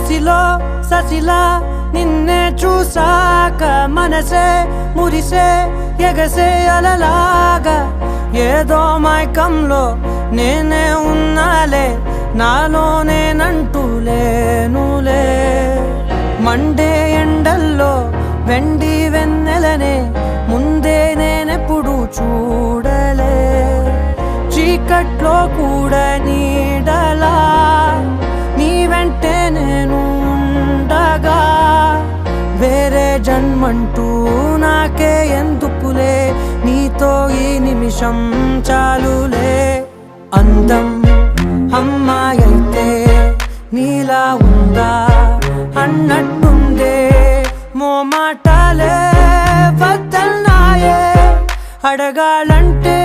కసిలో ససిలా నిన్నే చూసాక మనసే మురిసే ఎగసే అలలాగా ఏదో మైకంలో నేనే ఉన్నాలే నాలోనేనంటూ లేనులే మండే ఎండల్లో వెండి వెన్నెలనే ముందే నేనెప్పుడు చూడలే చీకట్లో కూడా నీడలా నీ వెంటే నేను ఉండగా వేరే జన్మంటూ నాకే ఎందుకులే నీతో ఈ నిమిషం చాలులే అందం అమ్మాయైతే నీలా ఉందా అన్నట్టుందే మోమాటాలే వద్దన్నాయే అడగాలంటే